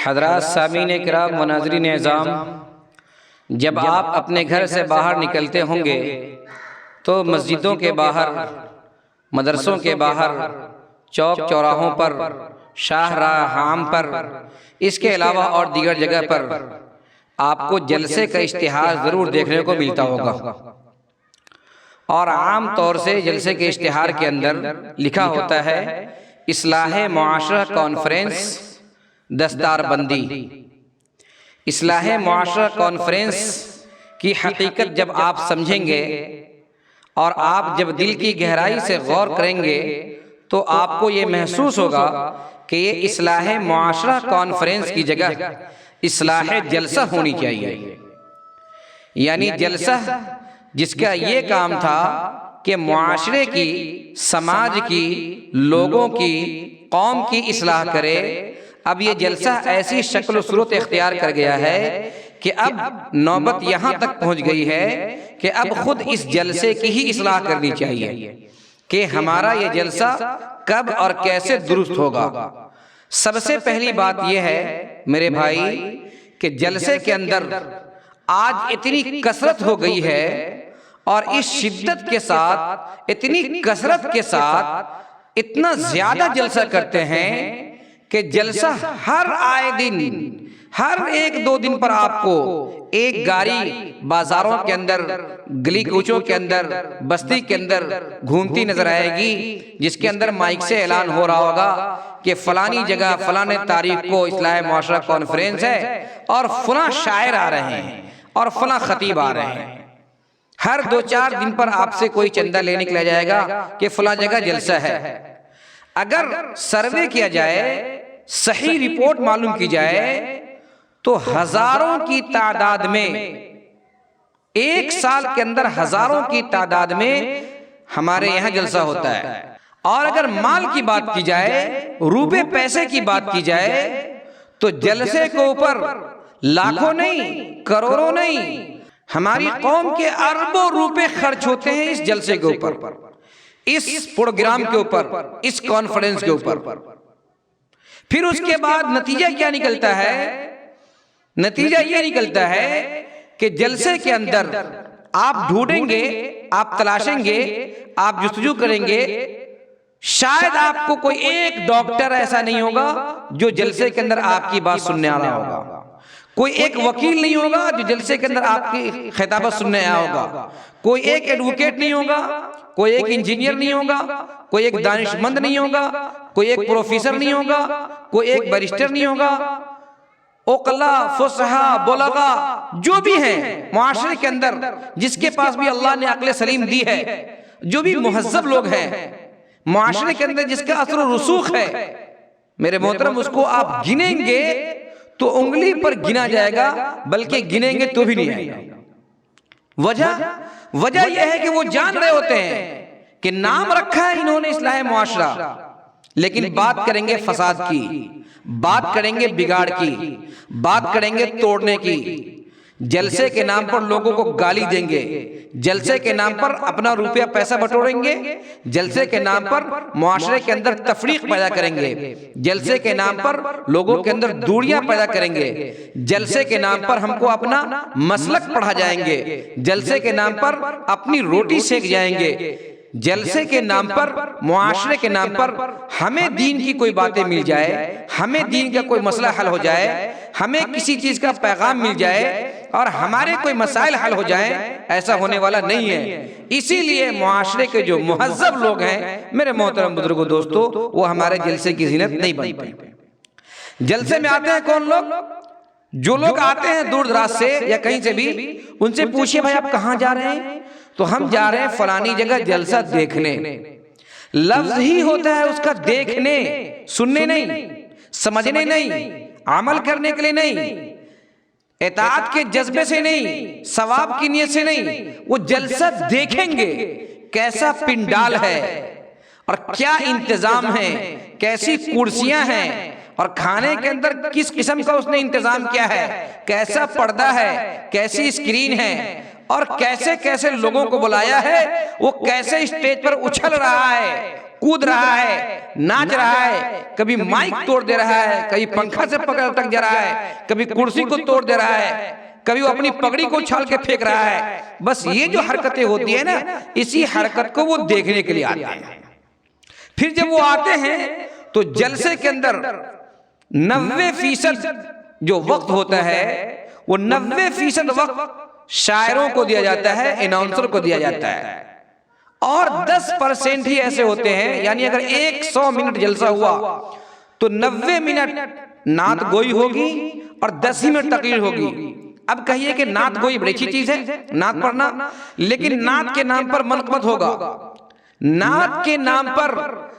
حضرات سامعین کرام و ناظرین اعظام، جب آپ اپنے گھر سے باہر نکلتے ہوں گے تو مسجدوں کے باہر، مدرسوں کے باہر، چوک چوراہوں پر، شاہ راہ عام پر، اس کے علاوہ اور دیگر جگہ پر آپ کو جلسے کا اشتہار ضرور دیکھنے کو ملتا ہوگا، اور عام طور سے جلسے کے اشتہار کے اندر لکھا ہوتا ہے اصلاح معاشرہ کانفرنس دستار بندی۔ اصلاح معاشرہ کانفرنس کی حقیقت جب آپ سمجھیں گے اور آپ جب دل کی گہرائی سے غور کریں گے تو آپ کو یہ محسوس ہوگا کہ یہ اصلاح معاشرہ کانفرنس کی جگہ اصلاح جلسہ ہونی چاہیے، یعنی جلسہ جس کا یہ کام تھا کہ معاشرے کی، سماج کی، لوگوں کی، قوم کی اصلاح کرے، اب یہ جلسہ ایسی شکل و صورت اختیار کر گیا ہے کہ اب نوبت یہاں تک پہنچ گئی ہے کہ اب خود اس جلسے کی ہی اصلاح کرنی چاہیے کہ ہمارا یہ جلسہ کب اور کیسے درست ہوگا۔ سب سے پہلی بات یہ ہے میرے بھائی کہ جلسے کے اندر آج اتنی کثرت ہو گئی ہے اور اس شدت کے ساتھ، اتنی کثرت کے ساتھ اتنا زیادہ جلسہ کرتے ہیں کہ جلسہ ہر آئے دن، ہر ایک دو دن پر آپ کو ایک گاڑی بازاروں کے اندر، گلی کوچوں کے اندر، بستی کے اندر گھومتی نظر آئے گی، جس کے اندر مائک سے اعلان ہو رہا ہوگا کہ فلانی جگہ فلاں تاریخ کو اصلاح معاشرہ کانفرنس ہے اور فلاں شاعر آ رہے ہیں اور فلاں خطیب آ رہے ہیں۔ ہر دو چار دن پر آپ سے کوئی چندہ لے نکلا جائے گا کہ فلاں جگہ جلسہ ہے۔ اگر سروے کیا جائے، صحیح رپورٹ معلوم کی جائے تو ہزاروں کی تعداد میں، ایک سال کے اندر ہزاروں کی تعداد میں ہمارے یہاں جلسہ ہوتا ہے۔ اور اگر مال کی بات کی جائے، روپے پیسے کی بات کی جائے تو جلسے کے اوپر لاکھوں نہیں، کروڑوں نہیں، ہماری قوم کے اربوں روپے خرچ ہوتے ہیں اس جلسے کے اوپر، اس پروگرام کے اوپر، اس کانفرنس کے اوپر۔ پھر اس کے بعد نتیجہ کیا نکلتا ہے؟ نتیجہ یہ نکلتا ہے کہ جلسے کے اندر آپ ڈھونڈیں گے، آپ تلاشیں گے، آپ جستجو کریں گے، شاید آپ کو کوئی ایک ڈاکٹر ایسا نہیں ہوگا جو جلسے کے اندر آپ کی بات سننے آ رہا ہوگا، کوئی ایک وکیل نہیں ہوگا جو جلسے کے اندر آپ کی خطابت سننے آیا ہوگا، کوئی ایک ایڈوکیٹ نہیں ہوگا، کوئی ایک انجینئر نہیں ہوگا، کوئی ایک دانش مند نہیں ہوگا، کوئی ایک پروفیسر نہیں ہوگا، کوئی ایک بیرسٹر نہیں ہوگا، عقلاء، فصحاء، بلغاء جو بھی ہیں معاشرے کے اندر، جس کے پاس بھی اللہ نے عقل سلیم دی ہے، جو بھی مہذب لوگ ہیں معاشرے کے اندر، جس کا اثر و رسوخ ہے، میرے محترم اس کو آپ گنیں گے تو انگلی پر گنا جائے گا، بلکہ گنیں گے تو بھی نہیں آئے گا۔ وجہ یہ ہے کہ وہ جان رہے ہوتے ہیں کہ نام رکھا ہے انہوں نے اصلاح معاشرہ، لیکن بات کریں گے فساد کی، بات کریں گے بگاڑ کی، بات کریں گے توڑنے کی، جلسے کے نام پر لوگوں کو گالی دیں گے، جلسے کے نام پر اپنا روپیہ پیسہ بٹوریں گے، جلسے کے نام پر معاشرے کے اندر تفریق پیدا کریں گے، جلسے کے نام پر لوگوں کے اندر دوریاں پیدا کریں گے، جلسے کے نام پر ہم کو اپنا مسلک پڑھا جائیں گے، جلسے کے نام پر اپنی روٹی سیک جائیں گے، جلسے کے نام پر، معاشرے کے نام پر ہمیں دین کی کوئی باتیں مل جائے، ہمیں دین کا کوئی مسئلہ حل ہو جائے، ہمیں کسی چیز کا پیغام مل جائے اور ہمارے کوئی مسائل حل ہو جائیں، ایسا ہونے والا نہیں ہے۔ اسی لیے معاشرے کے جو مہذب لوگ ہیں میرے محترم بزرگوں، دوستو، وہ ہمارے جلسے کی زینت نہیں بنتے۔ جلسے میں آتے ہیں کون لوگ؟ جو لوگ آتے ہیں دور دراز سے یا کہیں سے بھی، ان سے پوچھئے بھائی آپ کہاں جا رہے ہیں؟ تو ہم جا رہے ہیں فلانی جگہ جلسہ دیکھنے۔ لفظ ہی ہوتا ہے اس کا دیکھنے، سننے نہیں، سمجھنے نہیں، عمل کرنے کے لیے نہیں، اطاعت کے جذبے سے نہیں، ثواب کی نیت سے نہیں، وہ جلسہ دیکھیں گے کیسا پنڈال ہے اور کیا انتظام ہے، کیسی کرسیاں ہیں اور کھانے کے اندر کس قسم کا اس نے انتظام کیا ہے، کیسا پردہ ہے، کیسی اسکرین ہے، اور کیسے کیسے لوگوں کو بلایا ہے، وہ کیسے اسٹیج پر اچھل رہا ہے، کود رہا ہے، ناچ رہا ہے، کبھی مائک توڑ دے رہا ہے، کبھی پنکھا سے پکڑ اٹک جا رہا ہے، کبھی کرسی کو توڑ دے رہا ہے، کبھی وہ اپنی پگڑی کو چھال کے پھینک رہا ہے. بس یہ جو حرکتیں ہوتی ہیں نا، اسی حرکت کو وہ دیکھنے کے لیے آتے ہیں. پھر جب وہ آتے ہیں تو جلسے کے اندر 90% جو وقت ہوتا ہے وہ 90% وقت شاعروں کو دیا جاتا ہے، اناؤنسر کو دیا جاتا ہے، اور 10% ہی ایسے ہوتے ہیں. یعنی اگر 100 منٹ جلسہ ہوا تو 90 منٹ نعت گوئی ہوگی اور 10 ہی منٹ تقریر ہوگی. اب کہیے کہ نعت گوئی بڑی اچھی چیز ہے، نعت پڑھنا، لیکن نعت کے نام پر منقبت ہوگا. نعت کے نام پر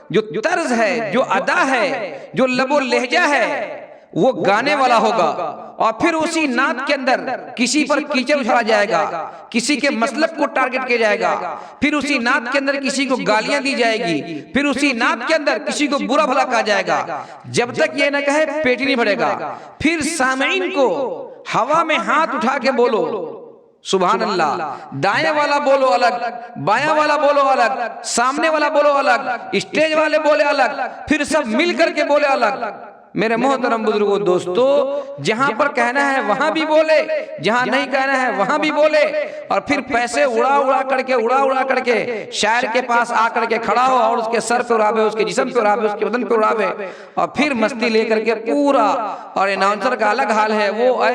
جو طرز ہے، جو ادا ہے، جو لب و لہجہ ہے، وہ گانے والا ہوگا، اور پھر اسی نعت کے اندر کسی پر کیچڑ اچھالا جائے گا، کسی کے مسلک کو ٹارگٹ کیا جائے گا، پھر اسی نعت کے اندر کسی کو گالیاں دی جائے گی، پھر اسی نعت کے اندر کسی کو برا بھلا کہا جائے گا. جب تک یہ نہ کہے پیٹ ہی نہیں بھرے گا. پھر سامعین کو ہوا میں ہاتھ اٹھا کے بولو سبحان اللہ، دائیں والا بولو الگ، بایاں والا بولو الگ، سامنے والا بولو الگ، اسٹیج والے بولے الگ، پھر سب مل کر کے بولے الگ. میرے محترم بزرگوں دوستو، جہاں پر کہنا ہے وہاں بھی بولے، جہاں نہیں کہنا ہے وہاں بھی بولے، اور پھر پیسے اڑا اڑا کر کے شاعر کے پاس آ کر کے کھڑا ہو اور اس کے سر پہ اڑاوے، اس کے جسم پہ اڑاوے، اس کے بدن پہ اڑاوے، اور پھر مستی لے کر کے پورا. اور اناؤنسر کا الگ حال ہے، وہ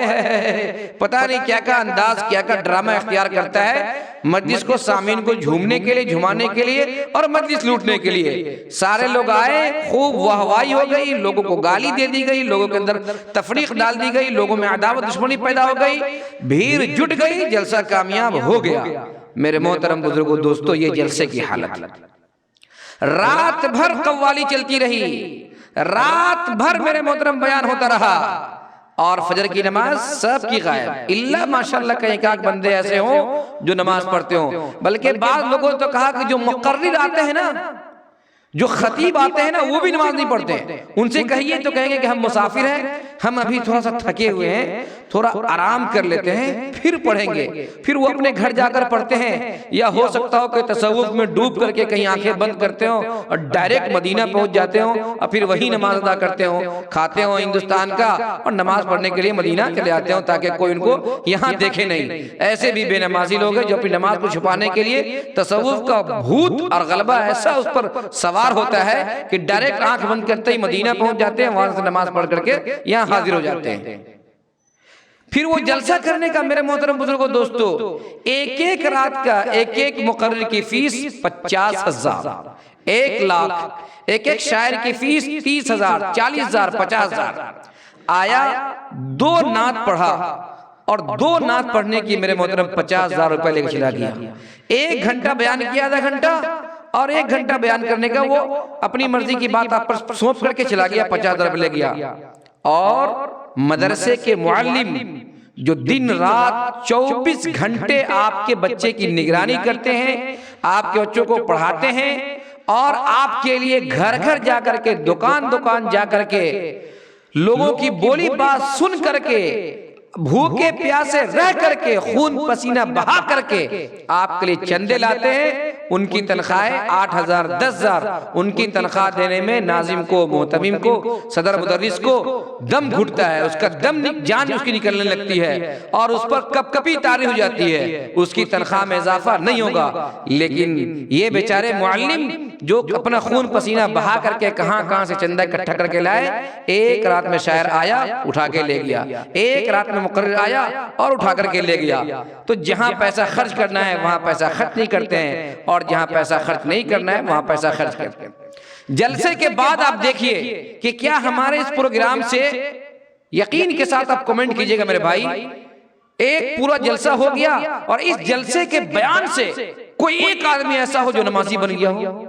پتہ نہیں کیا کا انداز، کیا کا ڈرامہ اختیار کرتا ہے مجلس کو، سامعین کو جھومنے کے لیے، جھمانے کے لیے، اور مجلس لوٹنے کے لیے. سارے لوگ آئے، خوب واہوائی ہو گئی، لوگوں کو گالی دے دی گئی، لوگوں کے اندر تفریق ڈال دی گئی، لوگوں میں عداوت دشمنی پیدا ہو گئی، بھیڑ جٹ گئی، جلسہ کامیاب ہو گیا. میرے محترم بزرگوں دوستو، یہ جلسے کی حالت. رات بھر قوالی چلتی رہی، رات بھر میرے محترم بیان ہوتا رہا، اور فجر کی نماز سب کی غائب، اللہ ماشاءاللہ کہیں ایک بندے ایسے ہوں جو نماز پڑھتے ہوں. بلکہ بعض لوگوں نے تو کہا کہ جو مقرر آتے ہیں نا، جو خطیب آتے ہیں نا، وہ بھی نماز نہیں پڑھتے. ان سے کہیے تو کہیں گے کہ ہم مسافر ہیں، ہم ابھی تھوڑا سا تھکے ہوئے ہیں، تھوڑا آرام کر لیتے ہیں، پھر پڑھیں گے. پھر وہ اپنے گھر جا کر پڑھتے ہیں، یا ہو سکتا ہو کہ تصوف میں ڈوب کر کے کہیں آنکھیں بند کرتے ہوں اور ڈائریکٹ مدینہ پہنچ جاتے ہوں، اور پھر وہی نماز ادا کرتے ہوں، کھاتے ہوں ہندوستان کا، اور نماز پڑھنے کے لیے مدینہ چلے آتے ہوں تاکہ کوئی ان کو یہاں دیکھے نہیں. ایسے بھی بے نمازی لوگ ہیں جو اپنی نماز کو چھپانے کے لیے تصوف کا بھوت اور غلبہ ایسا اس پر سوار ہوتا ہے کہ ڈائریکٹ آنکھ بند کرتے ہی مدینہ پہنچ جاتے ہیں، وہاں سے نماز پڑھ کر کے یہاں حاضر ہو جاتے ہیں. پھر وہ جلسہ کرنے کا میرے محترم بزرگوں دوستو، ایک ایک رات کا ایک ایک مقرر کی فیس 50,000، 1,00,000. ایک ایک شاعر کی فیس 30,000، 40,000، 50,000. آیا 2 نعت پڑھا، اور 2 نعت پڑھنے کی میرے محترم 50,000 روپے لے کے چلا گیا. 1 گھنٹہ بیان کیا، آدھا گھنٹہ، اور 1 گھنٹہ بیان کرنے کا وہ اپنی مرضی کی بات آپ پر سونپ کر کے چلا گیا، 50,000 روپے لے گیا. اور مدرسے کے معلم جو دن رات 24 گھنٹے آپ کے بچے کی نگرانی کرتے ہیں، آپ کے بچوں کو پڑھاتے ہیں، اور آپ کے لیے گھر گھر جا کر کے، دکان دکان جا کر کے، لوگوں کی بولی بات سن کر کے، بھوکے پیاسے رہ کر کے، خون پسینہ بہا کر کے آپ کے لیے چندے لاتے ہیں. ان کی تنخواہیں 8,000، 10,000. ان کی تنخواہ دینے میں ناظم کو، محتمم کو، صدر مدرس کو دم گھٹتا ہے، اس کا دم جان اس کی نکلنے لگتی ہے، اور اس پر کپ کپی طاری ہو جاتی ہے. اس کی تنخواہ میں اضافہ نہیں ہوگا. لیکن یہ بیچارے معلم جو اپنا خون پسینہ بہا کر کے کہاں کہاں سے چندہ اکٹھا کر کے لائے، ایک رات میں شاعر آیا، اٹھا کے لے گیا. ایک رات میں مقرر آیا اور اٹھا کر کے لے گیا. تو جہاں پیسہ خرچ کرنا ہے وہاں پیسہ خرچ نہیں کرتے ہیں، اور جہاں پیسہ خرچ نہیں کرنا ہے وہاں پیسہ خرچ کرتے ہیں. جلسے کے بعد آپ دیکھیے کہ کیا ہمارے اس پروگرام سے، یقین کے ساتھ آپ کمنٹ کیجئے گا میرے بھائی، ایک پورا جلسہ ہو گیا اور اس جلسے کے بیان سے کوئی ایک آدمی ایسا ہو جو نمازی بن گیا ہو،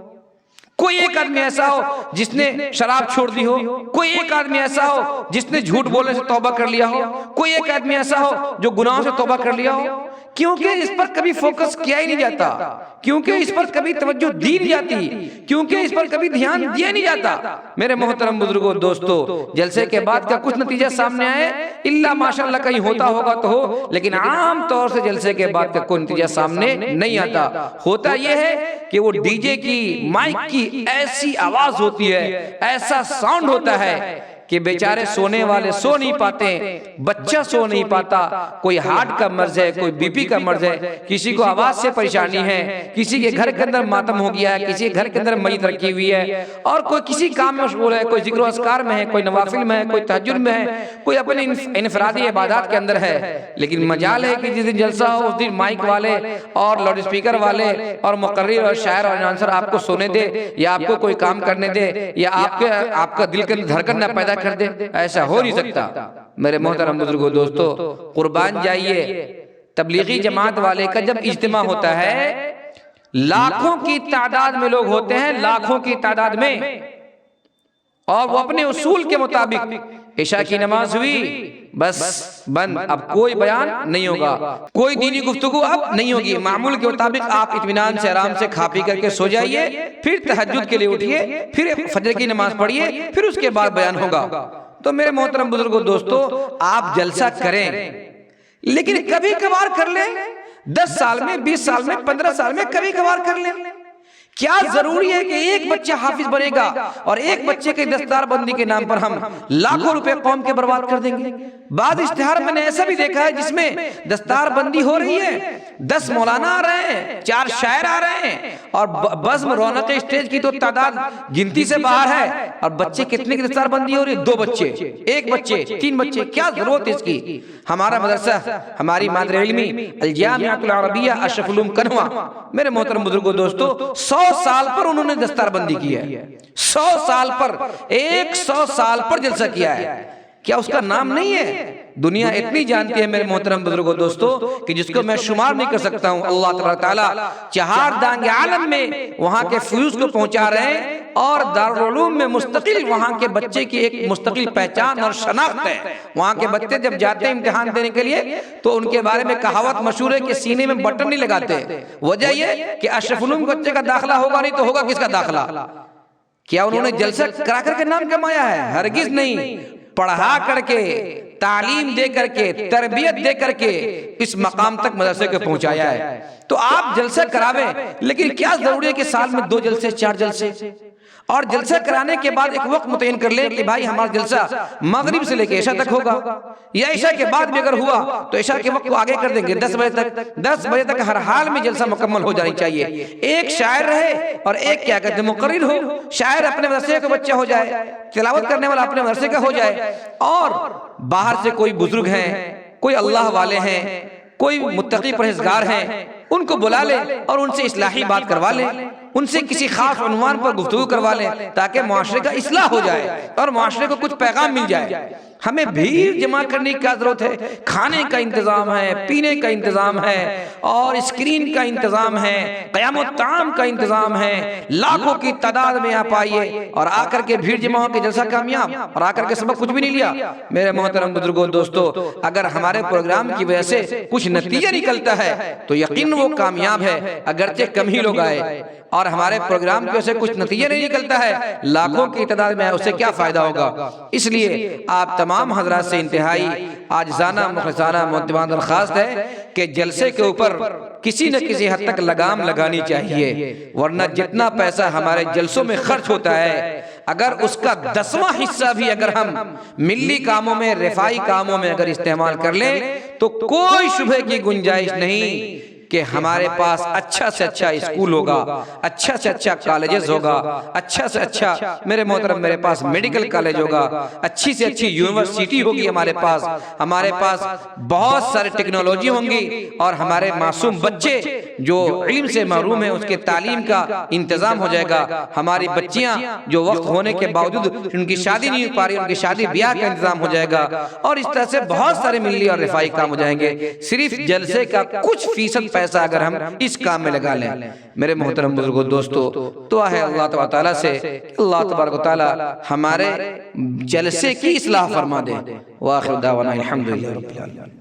کوئی ایک آدمی ایسا ہو جس نے شراب چھوڑ دی ہو، کوئی ایک آدمی ایسا ہو جس نے جھوٹ بولنے سے توبہ کر لیا ہو، کوئی ایک آدمی ایسا ہو جو گناہوں سے توبہ کر لیا ہو. کیونکہ اس پر کبھی فوکس کیا ہی نہیں جاتا، کیونکہ اس پر کبھی توجہ دی نہیں جاتی، کیونکہ اس پر کبھی دھیان دیا نہیں جاتا۔ میرے محترم بزرگوں دوستو، جلسے کے بعد کا کچھ نتیجہ سامنے آئے الا ماشاءاللہ کہیں ہوتا ہوگا تو ہو، لیکن عام طور سے جلسے کے بعد کا کوئی نتیجہ سامنے نہیں آتا۔ ہوتا یہ ہے کہ وہ ڈی جے کی، مائک کی ایسی آواز ہوتی ہے، ایسا ساؤنڈ ہوتا ہے کہ بیچارے سونے والے سو نہیں پاتے، بچہ سو نہیں پاتا، کوئی ہارٹ کا مرض ہے، کوئی بی پی کا مرض ہے، کسی کو آواز سے پریشانی ہے، کسی کے گھر کے اندر ماتم ہو گیا ہے، کسی کے گھر کے اندر میت رکھی ہوئی ہے، اور کوئی کسی کام میں مشغول ہے، کوئی ذکر و اذکار میں ہے، کوئی نوافل میں ہے، کوئی تہجد میں ہے، کوئی اپنے انفرادی عبادات کے اندر ہے۔ لیکن مجال ہے کہ جس دن جلسہ ہو اس دن مائک والے اور لاؤڈ اسپیکر والے اور مقرر اور شاعر اور اناؤنسر آپ کو سونے دے، یا آپ کو کوئی کام کرنے دے، یا آپ کا دل کے اندر دھڑکن نہ پیدا کر دے، ایسا ہو نہیں سکتا۔ میرے محترم بزرگوں دوستو، قربان جائیے، تبلیغی جماعت والے کا جب اجتماع ہوتا ہے، لاکھوں کی تعداد میں لوگ ہوتے ہیں، لاکھوں کی تعداد میں، اور وہ اپنے اصول کے مطابق عشاء کی نماز ہوئی، بس بند، اب کوئی بیان نہیں ہوگا، کوئی دینی گفتگو اب نہیں ہوگی، معمول کے مطابق آپ اطمینان سے آرام سے کھا پی کر کے سو جائیے، پھر تہجد کے لیے اٹھیے، پھر فجر کی نماز پڑھیے، پھر اس کے بعد بیان ہوگا۔ تو میرے محترم بزرگوں دوستو، آپ جلسہ کریں، لیکن کبھی کبھار کر لیں، 10 سال میں، 20 سال میں، 15 سال میں کبھی کبھار کر لیں۔ کیا ضروری ہے کہ ایک بچہ حافظ بنے گا اور ایک بچے کے دستار بندی کے نام پر ہم لاکھوں روپے قوم کے برباد کر دیں گے؟ بعض اشتہار میں نے ایسا بھی دیکھا ہے جس میں دستار بندی ہو رہی ہے، 10 مولانا آ رہے ہیں، 4 شاعر آ رہے ہیں، اور بزم رونق اسٹیج کی تو تعداد گنتی سے باہر ہے، اور بچے کتنے کی دستار بندی ہو رہی ہے؟ 2 بچے، 1 بچے، 3 بچے، کیا ضرورت ہے اس کی؟ ہمارا مدرسہ، ہماری مادر علمی الجامعہ العربیہ اشرف العلوم کنھوا، میرے محترم بزرگوں دوستو، 100 سال پر انہوں نے دستار بندی کی ہے، 100 سال پر، 100 سال پر جلسہ کیا ہے۔ کیا اس کا نام نہیں ہے؟ دنیا اتنی جانتی ہے میرے محترم بزرگوں دوستو کہ جس کو میں شمار نہیں کر سکتا ہوں۔ اللہ تبارک تعالیٰ 4 دانگ عالم میں وہاں کے فیوز کو پہنچا رہے ہیں، اور دارالعلوم میں مستقل وہاں کے بچے کی ایک مستقل پہچان اور شناخت ہے۔ وہاں کے بچے جب جاتے ہیں امتحان دینے کے لیے تو ان کے بارے میں کہاوت مشہور ہے کہ سینے میں بٹن نہیں لگاتے۔ وجہ یہ کہ اشرف العلوم بچے کا داخلہ ہوگا نہیں تو ہوگا کس کا داخلہ؟ کیا انہوں نے جلسہ کرا کر کے نام کمایا ہے؟ ہرگز نہیں، پڑھا کر کے، تعلیم دے کر کے، تربیت دے کر کے اس مقام تک مدرسے کو پہنچایا ہے۔ تو آپ جلسہ کراویں، لیکن کیا ضروری ہے کہ سال میں 2 جلسے، 4 جلسے، اور جلسہ کرانے کے بعد ایک وقت متعین کر لیں کہ بھائی ہمارا جلسہ مغرب سے لے کے عشاء تک ہوگا، یا عشاء کے بعد بھی اگر ہوا تو عشاء کے وقت کو آگے کر دیں گے 10 بجے تک۔ 10 بجے تک ہر حال میں جلسہ مکمل ہو جانی چاہیے۔ ایک شاعر رہے اور ایک کیا کہتے ہیں مقرر ہو، شاعر اپنے مدرسے کا بچہ ہو جائے، تلاوت کرنے والا اپنے مدرسے کا ہو جائے، اور باہر سے کوئی بزرگ ہیں، کوئی اللہ والے ہیں، کوئی متقی پرہیزگار ہیں، ان کو بلا لے اور ان سے اصلاحی بات کروا لے، ان سے کسی خاص عنوان پر گفتگو کروا لیں تاکہ معاشرے کا اصلاح ہو جائے اور معاشرے کو کچھ پیغام مل جائے۔ ہمیں بھیڑ جمع کرنے کی کیا ضرورت ہے؟ کھانے کا انتظام ہے، پینے کا انتظام ہے، اور اسکرین کا انتظام ہے، قیام الطعام کا انتظام ہے، لاکھوں کی تعداد میں آپ آئیے اور آ کر کے بھیڑ جمع ہو کے جلسہ کامیاب، اور آ کر کے سبق کچھ بھی نہیں لیا۔ میرے محترم بزرگوں دوستو، اگر ہمارے پروگرام کی وجہ سے کچھ نتیجہ نکلتا ہے تو یقین وہ کامیاب ہے، اگرچہ کم ہی لوگ آئے، اور ہمارے پروگرام کی وجہ سے کچھ نتیجہ نہیں نکلتا ہے، لاکھوں کی تعداد میں اس سے کیا فائدہ ہوگا؟ اس لیے آپ تمام حضرات سے انتہائی عاجزانہ مخلصانہ مؤدبانہ درخواست ہے کہ جلسے کے اوپر کسی نہ کسی حد تک لگام لگانی چاہیے، ورنہ جتنا پیسہ ہمارے جلسوں میں خرچ ہوتا ہے اگر اس کا 10واں حصہ بھی اگر ہم ملی کاموں میں، رفائی کاموں میں اگر استعمال کر لیں تو کوئی شبہ کی گنجائش نہیں کہ ہمارے پاس اچھا سے اچھا اسکول ہوگا، اچھا سے اچھا کالجز ہوگا، اچھا سے اچھا میرے محترم میرے پاس میڈیکل کالج ہوگا، اچھی سے اچھی یونیورسٹی ہوگی ہمارے پاس بہت سارے ٹیکنالوجی ہوں گی، اور ہمارے معصوم بچے جو علم سے محروم ہیں اس کے تعلیم کا انتظام ہو جائے گا، ہماری بچیاں جو وقت ہونے کے باوجود ان کی شادی نہیں ہو پا رہی ان کی شادی بیاہ کا انتظام ہو جائے گا، اور اس طرح سے بہت سارے ملی اور رفائی کام ہو جائیں گے۔ صرف جلسے کا کچھ فیصد پیسہ اگر ہم اس کام میں لگا لیں، میرے محترم بزرگوں دوستو، دعا ہے اللہ تبارک تعالیٰ سے، اللہ تبارک تعالیٰ ہمارے جلسے کی اصلاح فرما دے۔ وآخر دعوانا الحمدللہ رب العالمین۔